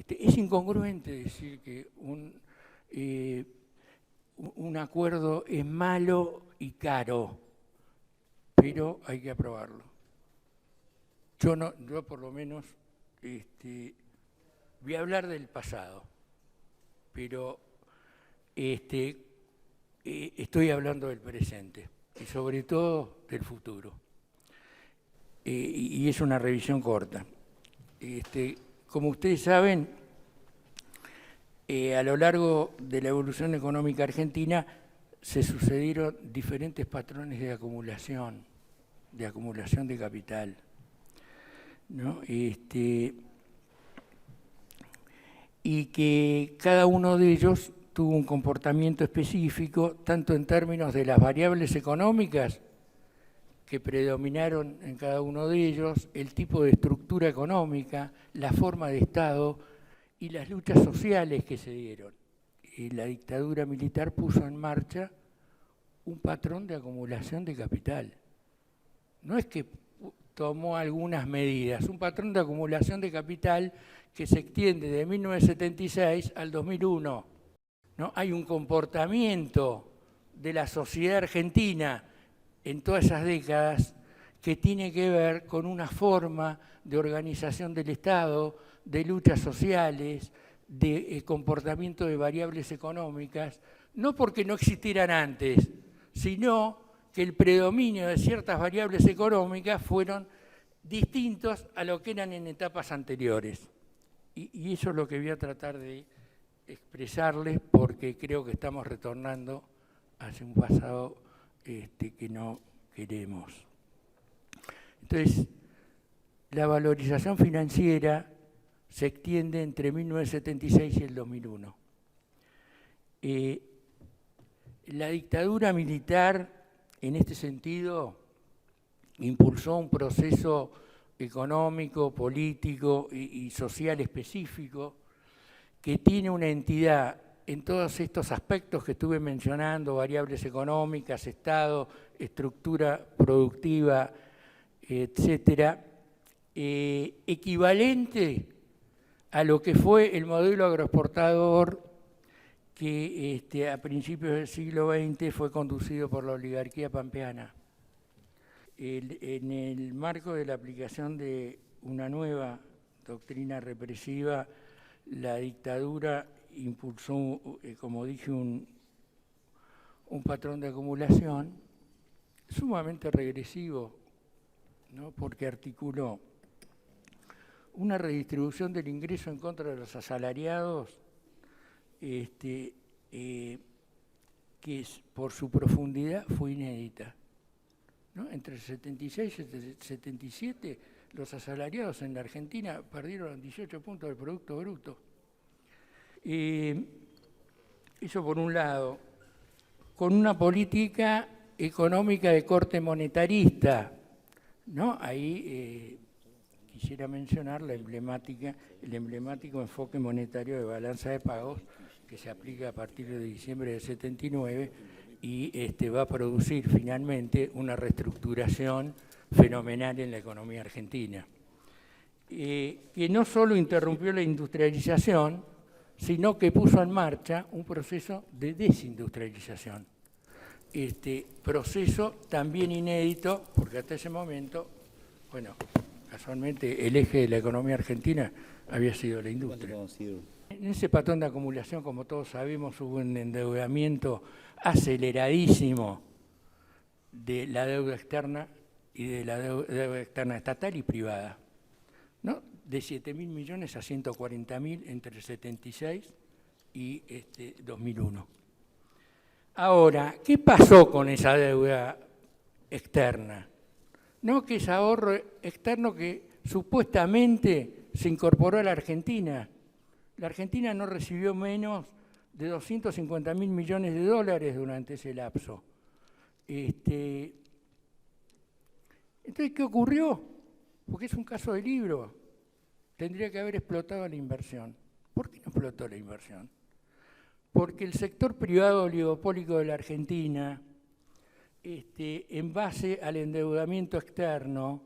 Es incongruente decir que un acuerdo es malo y caro, pero hay que aprobarlo. Yo por lo menos voy a hablar del pasado, pero estoy hablando del presente y sobre todo del futuro. Y es una revisión corta. Como ustedes saben, a lo largo de la evolución económica argentina se sucedieron diferentes patrones de acumulación de capital, ¿no? Y que cada uno de ellos tuvo un comportamiento específico, tanto en términos de las variables económicas que predominaron en cada uno de ellos, el tipo de estructura económica, la forma de Estado y las luchas sociales que se dieron. Y la dictadura militar puso en marcha un patrón de acumulación de capital. No es que tomó algunas medidas, un patrón de acumulación de capital que se extiende de 1976 al 2001. ¿No? Hay un comportamiento de la sociedad argentina en todas esas décadas que tiene que ver con una forma de organización del Estado, de luchas sociales, de comportamiento de variables económicas, no porque no existieran antes, sino que el predominio de ciertas variables económicas fueron distintos a lo que eran en etapas anteriores. Y eso es lo que voy a tratar de expresarles, porque creo que estamos retornando hacia un pasado que no queremos. Entonces, la valorización financiera se extiende entre 1976 y el 2001. La dictadura militar, en este sentido, impulsó un proceso económico, político y social específico que tiene una entidad en todos estos aspectos que estuve mencionando, variables económicas, Estado, estructura productiva, etcétera, equivalente a lo que fue el modelo agroexportador que a principios del siglo XX fue conducido por la oligarquía pampeana. En el marco de la aplicación de una nueva doctrina represiva, la dictadura impulsó, como dije, un patrón de acumulación sumamente regresivo, ¿no? Porque articuló una redistribución del ingreso en contra de los asalariados, que por su profundidad fue inédita, ¿no? Entre el 76 y el 77, los asalariados en la Argentina perdieron 18 puntos del Producto Bruto. Eso por un lado, con una política económica de corte monetarista, ¿no? Ahí quisiera mencionar el emblemático enfoque monetario de balanza de pagos que se aplica a partir de diciembre del 79 y va a producir finalmente una reestructuración fenomenal en la economía argentina, que no solo interrumpió la industrialización, sino que puso en marcha un proceso de desindustrialización. Proceso también inédito, porque hasta ese momento, bueno, casualmente el eje de la economía argentina había sido la industria. En ese patrón de acumulación, como todos sabemos, hubo un endeudamiento aceleradísimo de la deuda externa y de la deuda externa estatal y privada, ¿no? De 7.000 millones a 140.000 entre el 76 y 2001. Ahora, ¿qué pasó con esa deuda externa? No, que ese ahorro externo que supuestamente se incorporó a la Argentina. La Argentina no recibió menos de 250.000 millones de dólares durante ese lapso. Entonces, ¿qué ocurrió? Porque es un caso de libro. Tendría que haber explotado la inversión. ¿Por qué no explotó la inversión? Porque el sector privado oligopólico de la Argentina, en base al endeudamiento externo,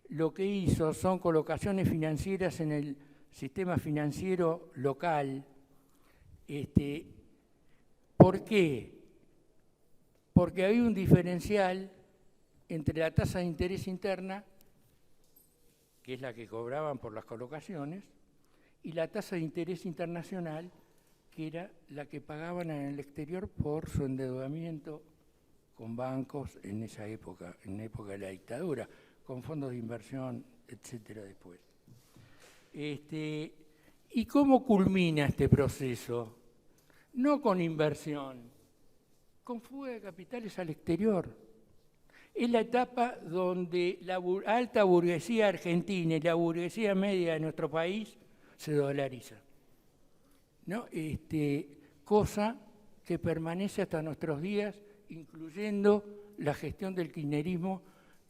lo que hizo son colocaciones financieras en el sistema financiero local. ¿Por qué? Porque había un diferencial entre la tasa de interés interna, que es la que cobraban por las colocaciones, y la tasa de interés internacional, que era la que pagaban en el exterior por su endeudamiento con bancos en esa época, en época de la dictadura, con fondos de inversión, etcétera, después. ¿Y cómo culmina este proceso? No con inversión, con fuga de capitales al exterior. Es la etapa donde la alta burguesía argentina y la burguesía media de nuestro país se dolariza, ¿no? Cosa que permanece hasta nuestros días, incluyendo la gestión del kirchnerismo,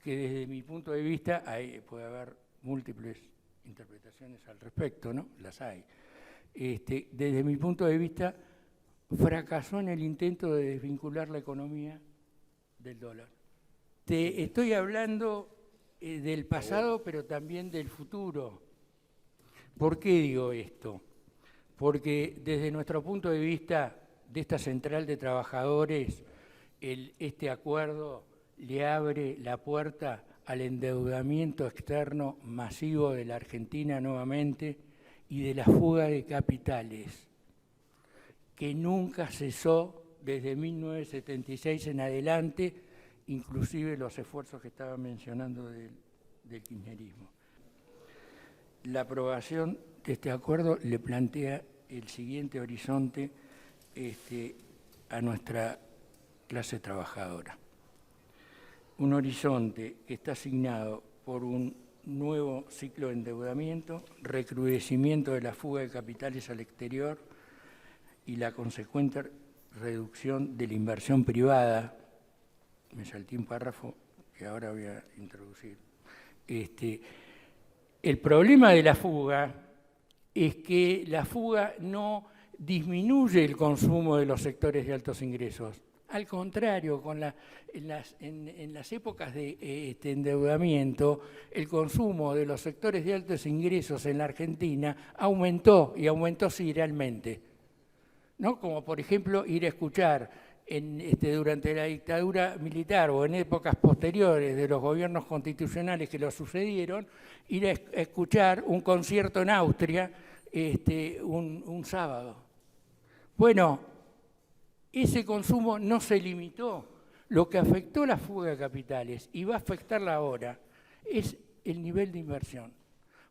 que desde mi punto de vista puede haber múltiples interpretaciones al respecto, ¿no? Las hay. Desde mi punto de vista, fracasó en el intento de desvincular la economía del dólar. Te estoy hablando del pasado, pero también del futuro. ¿Por qué digo esto? Porque desde nuestro punto de vista de esta central de trabajadores, este acuerdo le abre la puerta al endeudamiento externo masivo de la Argentina nuevamente y de la fuga de capitales, que nunca cesó desde 1976 en adelante, inclusive los esfuerzos que estaba mencionando del kirchnerismo. La aprobación de este acuerdo le plantea el siguiente horizonte a nuestra clase trabajadora. Un horizonte que está asignado por un nuevo ciclo de endeudamiento, recrudecimiento de la fuga de capitales al exterior y la consecuente reducción de la inversión privada. Me salté un párrafo que ahora voy a introducir. El problema de la fuga es que la fuga no disminuye el consumo de los sectores de altos ingresos. Al contrario, en las épocas de endeudamiento, el consumo de los sectores de altos ingresos en la Argentina aumentó, y aumentó sideralmente, ¿no? Como por ejemplo ir a escuchar durante la dictadura militar o en épocas posteriores de los gobiernos constitucionales que lo sucedieron, ir a escuchar un concierto en Austria un sábado. Bueno, ese consumo no se limitó. Lo que afectó la fuga de capitales y va a afectarla ahora es el nivel de inversión.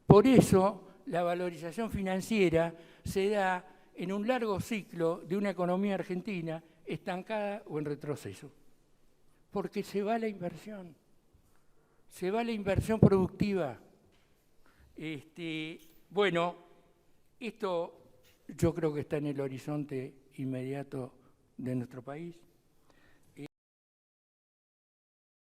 Por eso la valorización financiera se da en un largo ciclo de una economía argentina estancada o en retroceso, porque se va la inversión productiva. Bueno, esto yo creo que está en el horizonte inmediato de nuestro país.